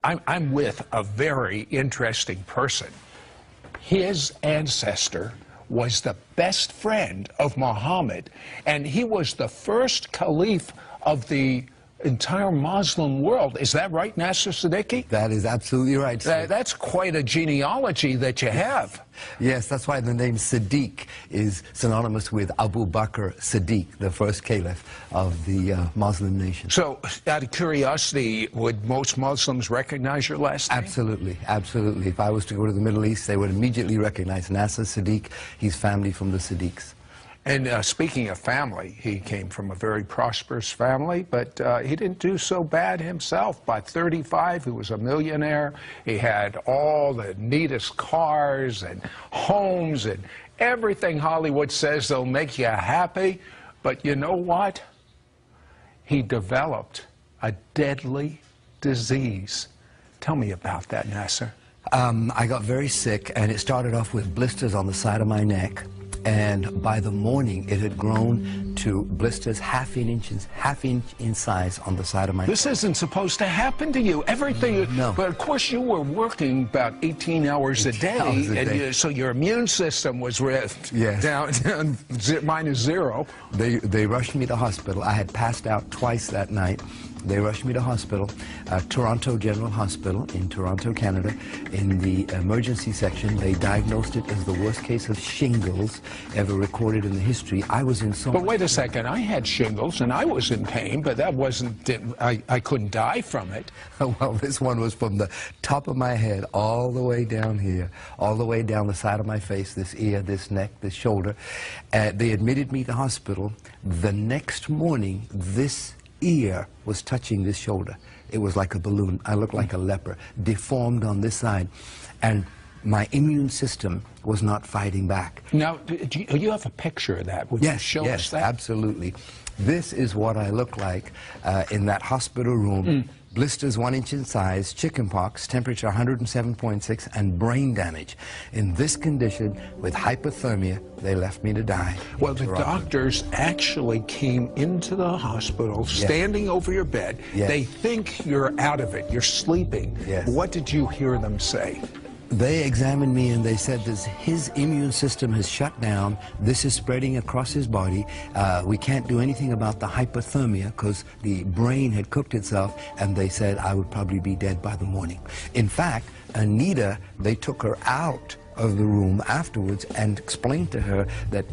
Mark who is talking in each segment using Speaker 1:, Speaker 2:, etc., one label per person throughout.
Speaker 1: I'm with a very interesting person. His ancestor was the best friend of Muhammad, and he was the first caliph of the entire Muslim world. Is that right, Nasir Siddiki?
Speaker 2: That is absolutely right.
Speaker 1: That's quite a genealogy that you have.
Speaker 2: Yes, that's why the name Siddiq is synonymous with Abu Bakr Siddiq, the first caliph of the Muslim nation.
Speaker 1: So, out of curiosity, would most Muslims recognize your last name?
Speaker 2: Absolutely, absolutely. If I was to go to the Middle East, they would immediately recognize Nasir Siddiq. He's family from the Siddiqs.
Speaker 1: And speaking of family, he came from a very prosperous family, but he didn't do so bad himself. By 35, he was a millionaire. He had all the neatest cars and homes and everything Hollywood says they'll make you happy. But you know what? He developed a deadly disease. Tell me about that, Nasir.
Speaker 2: I got very sick, and it started off with blisters on the side of my neck. And by the morning, it had grown to blisters half inch in size on the side of my neck.
Speaker 1: This isn't supposed to happen to you. Everything.
Speaker 2: No.
Speaker 1: But of course, you were working about 18 hours a day, so your immune system was down -0.
Speaker 2: They rushed me to hospital. I had passed out twice that night. They rushed me to hospital, Toronto General Hospital in Toronto, Canada. In the emergency section, they diagnosed it as the worst case of shingles ever recorded in the history. I was in so much...
Speaker 1: But wait a second, I had shingles and I was in pain, but that wasn't, I couldn't die from it.
Speaker 2: Well, this one was from the top of my head all the way down here, all the way down the side of my face, this ear, this neck, this shoulder. They admitted me to hospital. The next morning, this ear was touching this shoulder. It was like a balloon. I looked like a leper, deformed on this side. And my immune system was not fighting back.
Speaker 1: Now, do you have a picture of that? Would you show us that?
Speaker 2: Yes, absolutely. This is what I look like in that hospital room. Blisters 1 inch in size, chickenpox, temperature 107.6, and brain damage. In this condition, with hypothermia, they left me to die.
Speaker 1: Well, the doctors actually came into the hospital, standing over your bed.
Speaker 2: Yes.
Speaker 1: They think you're out of it, you're sleeping.
Speaker 2: Yes.
Speaker 1: What did you hear them say?
Speaker 2: They examined me and they said that his immune system has shut down. This is spreading across his body. We can't do anything about the hypothermia because the brain had cooked itself, and they said I would probably be dead by the morning. In fact, Anita, they took her out of the room afterwards and explained to her that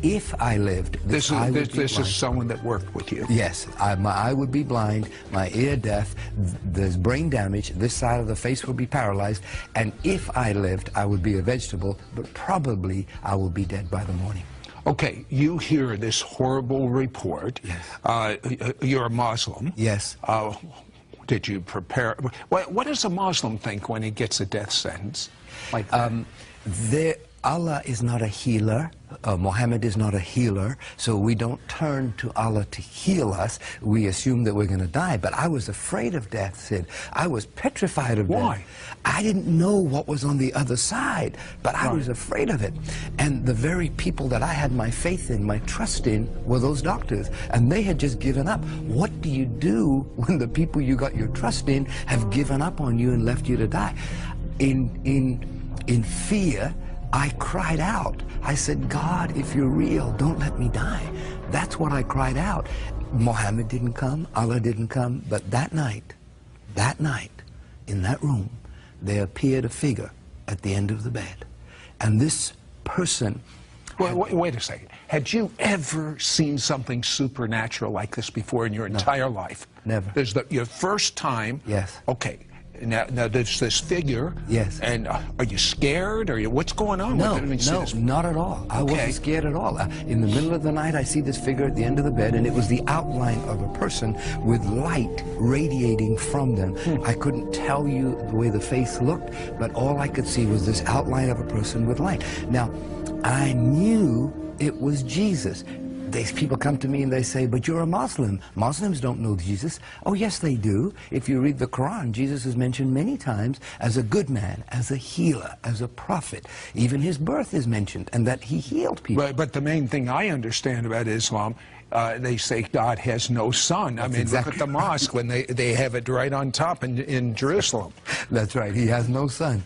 Speaker 2: if I lived,
Speaker 1: this is someone that worked with you.
Speaker 2: Yes, my eye would be blind, my ear deaf, there's brain damage, this side of the face would be paralyzed, and if I lived, I would be a vegetable, but probably I will be dead by the morning.
Speaker 1: Okay, you hear this horrible report.
Speaker 2: Yes.
Speaker 1: You're a Muslim.
Speaker 2: Yes.
Speaker 1: Did you prepare? What does a Muslim think when he gets a death sentence like that?
Speaker 2: Allah is not a healer. Muhammad is not a healer, so we don't turn to Allah to heal us. We assume that we're going to die. But I was afraid of death, Sid. I was petrified of death.
Speaker 1: Why?
Speaker 2: I didn't know what was on the other side, but I was afraid of it. And the very people that I had my faith in, my trust in, were those doctors. And they had just given up. What do you do when the people you got your trust in have given up on you and left you to die? In fear, I cried out. I said, God, if you're real, don't let me die. That's what I cried out. Muhammad didn't come, Allah didn't come, but that night, in that room, there appeared a figure at the end of the bed. And this person...
Speaker 1: Well, wait a second. Had you ever seen something supernatural like this before in your entire life?
Speaker 2: Never.
Speaker 1: There's your first time?
Speaker 2: Yes.
Speaker 1: Okay. Now there's this figure.
Speaker 2: Yes.
Speaker 1: And are you scared? What's going on?
Speaker 2: No, not at all. I wasn't scared at all. In the middle of the night, I see this figure at the end of the bed, and it was the outline of a person with light radiating from them. I couldn't tell you the way the face looked, but all I could see was this outline of a person with light. Now, I knew it was Jesus. these people come to me and they say, but you're a Muslim. Muslims don't know Jesus. Oh, yes, they do. If you read the Quran, Jesus is mentioned many times as a good man, as a healer, as a prophet. Even his birth is mentioned, and that he healed people.
Speaker 1: But the main thing I understand about Islam, they say God has no son. I mean,
Speaker 2: exactly
Speaker 1: look at the mosque when they have it right on top in Jerusalem.
Speaker 2: That's right. He has no son.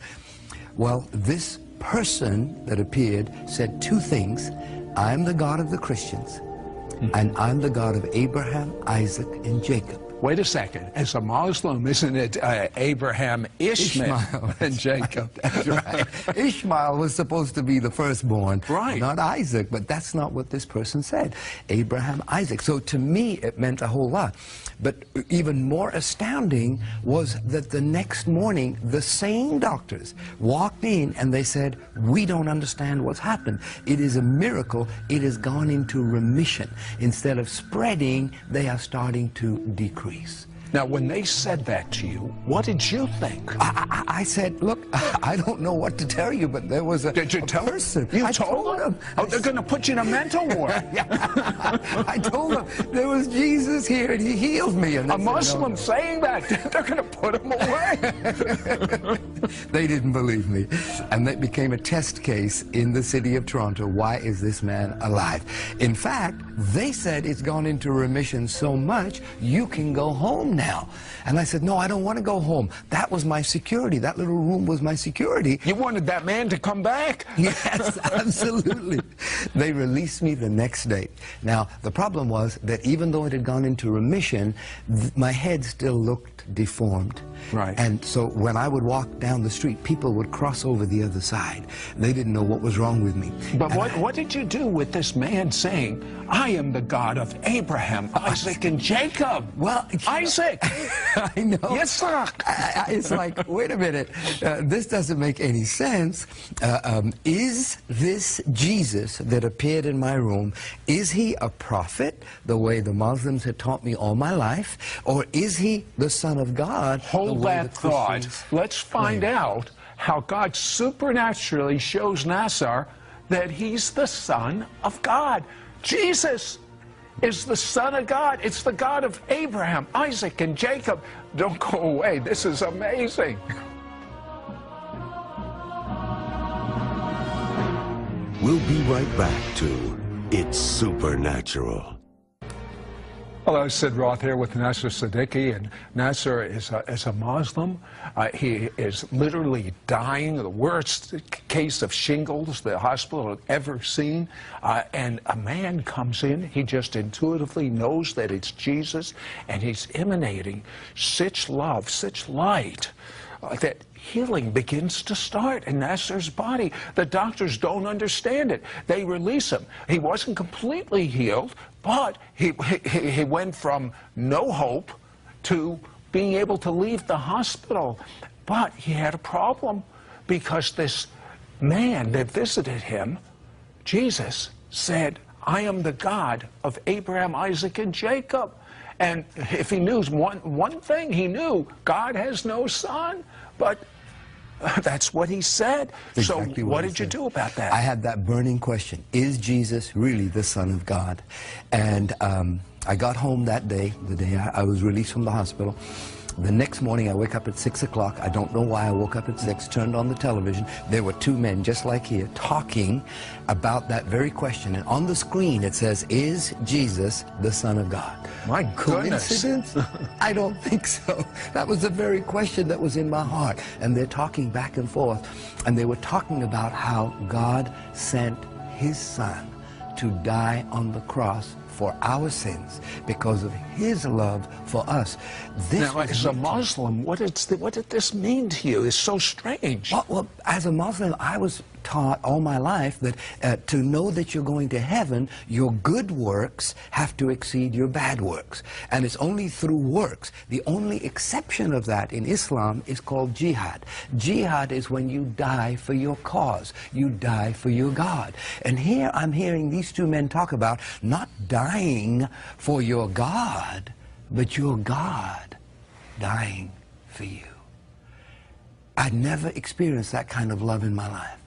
Speaker 2: Well, this person that appeared said two things. I'm the God of the Christians, and I'm the God of Abraham, Isaac, and Jacob.
Speaker 1: Wait a second. As a Muslim, isn't it Abraham, Ishmael, and Jacob?
Speaker 2: That's right. Ishmael was supposed to be the firstborn,
Speaker 1: right?
Speaker 2: Not Isaac, but that's not what this person said. Abraham, Isaac. So to me, it meant a whole lot. But even more astounding was that the next morning, the same doctors walked in and they said, we don't understand what's happened. It is a miracle. It has gone into remission. Instead of spreading, they are starting to decrease.
Speaker 1: Now, when they said that to you, what did you think?
Speaker 2: I said, look, I don't know what to tell you, but there was a
Speaker 1: Did you tell
Speaker 2: person.
Speaker 1: You
Speaker 2: I
Speaker 1: told them? Oh, they're going to put you in a mental ward.
Speaker 2: I told them there was Jesus here and he healed me. And
Speaker 1: a Muslim saying that, they're going to put him away.
Speaker 2: They didn't believe me. And that became a test case in the city of Toronto. Why is this man alive? In fact, they said it's gone into remission so much, you can go home now. And I said, no, I don't want to go home. That was my security. That little room was my security.
Speaker 1: You wanted that man to come back?
Speaker 2: Yes, absolutely. They released me the next day. Now, the problem was that even though it had gone into remission, my head still looked deformed.
Speaker 1: Right.
Speaker 2: And so when I would walk down the street, people would cross over the other side. They didn't know what was wrong with me.
Speaker 1: But what did you do with this man saying, I am the God of Abraham, Isaac, and Jacob?
Speaker 2: Well,
Speaker 1: Isaac!
Speaker 2: I know.
Speaker 1: Yes, sir.
Speaker 2: It's like, wait a minute, this doesn't make any sense. Is this Jesus that appeared in my room, is he a prophet, the way the Muslims had taught me all my life, or is he the Son of God?
Speaker 1: Hold that thought. Let's find out how God supernaturally shows Nasir that he's the Son of God. Jesus is the Son of God. It's the God of Abraham, Isaac, and Jacob. Don't go away. This is amazing.
Speaker 3: We'll be right back to It's Supernatural.
Speaker 1: Hello, Sid Roth here with Nasir Siddiki, and Nasir is a Muslim. He is literally dying, the worst case of shingles the hospital had ever seen, and a man comes in, he just intuitively knows that it's Jesus, and he's emanating such love, such light, that healing begins to start in Nasir's body. The doctors don't understand it. They release him. He wasn't completely healed, but he went from no hope to being able to leave the hospital. But he had a problem because this man that visited him, Jesus, said, I am the God of Abraham, Isaac, and Jacob. And if he knew one thing, he knew God has no son. But that's what he said.
Speaker 2: Exactly
Speaker 1: so what did you do about that?
Speaker 2: I had that burning question. Is Jesus really the Son of God? And I got home that day, the day I was released from the hospital. The next morning, I wake up at 6 o'clock. I don't know why I woke up at 6, turned on the television. There were two men, just like here, talking about that very question. And on the screen, it says, is Jesus the Son of God?
Speaker 1: My goodness.
Speaker 2: Coincidence? I don't think so. That was the very question that was in my heart. And they're talking back and forth. And they were talking about how God sent his Son to die on the cross for our sins because of his love for us.
Speaker 1: Now, as a Muslim, what did this mean to you? It's so strange.
Speaker 2: Well, as a Muslim, I was taught all my life that to know that you're going to heaven, your good works have to exceed your bad works. And it's only through works. The only exception of that in Islam is called jihad. Jihad is when you die for your cause. You die for your God. And here I'm hearing these two men talk about not dying for your God, but your God dying for you. I'd never experienced that kind of love in my life.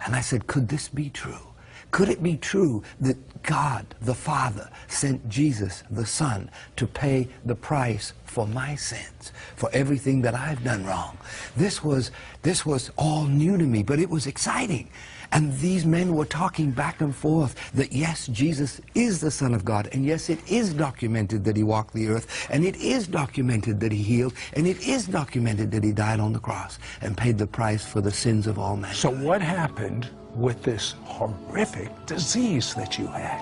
Speaker 2: And I said, could this be true? Could it be true that God, the Father, sent Jesus, the Son, to pay the price for my sins, for everything that I've done wrong? This was all new to me, but it was exciting. And these men were talking back and forth that yes, Jesus is the Son of God, and yes, it is documented that he walked the earth, and it is documented that he healed, and it is documented that he died on the cross and paid the price for the sins of all men.
Speaker 1: So what happened with this horrific disease that you had?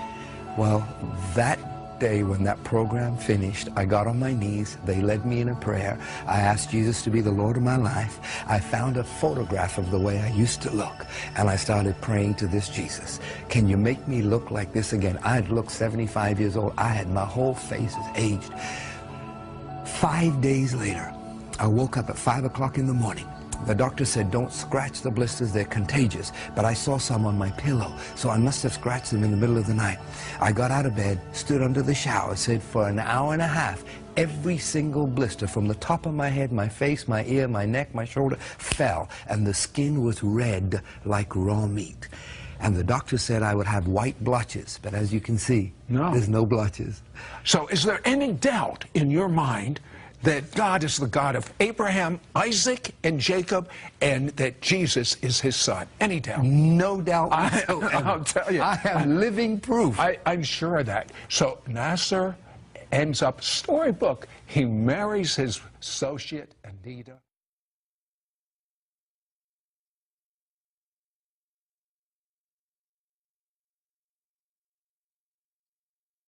Speaker 2: Well, that day when that program finished, I got on my knees. They led me in a prayer. I asked Jesus to be the Lord of my life. I found a photograph of the way I used to look, and I started praying to this Jesus. Can you make me look like this again? I'd looked 75 years old. I had my whole face is aged. 5 days later, I woke up at 5 o'clock in the morning. The doctor said, don't scratch the blisters, they're contagious. But I saw some on my pillow, so I must have scratched them in the middle of the night. I got out of bed, stood under the shower, said for an hour and a half, every single blister from the top of my head, my face, my ear, my neck, my shoulder, fell. And the skin was red like raw meat. And the doctor said I would have white blotches, but as you can see, there's no blotches.
Speaker 1: So is there any doubt in your mind that God is the God of Abraham, Isaac, and Jacob, and that Jesus is his son? Any doubt?
Speaker 2: No doubt whatsoever.
Speaker 1: I'll tell you.
Speaker 2: I have living proof.
Speaker 1: I'm sure of that. So Nasir ends up, storybook, he marries his associate, Anita.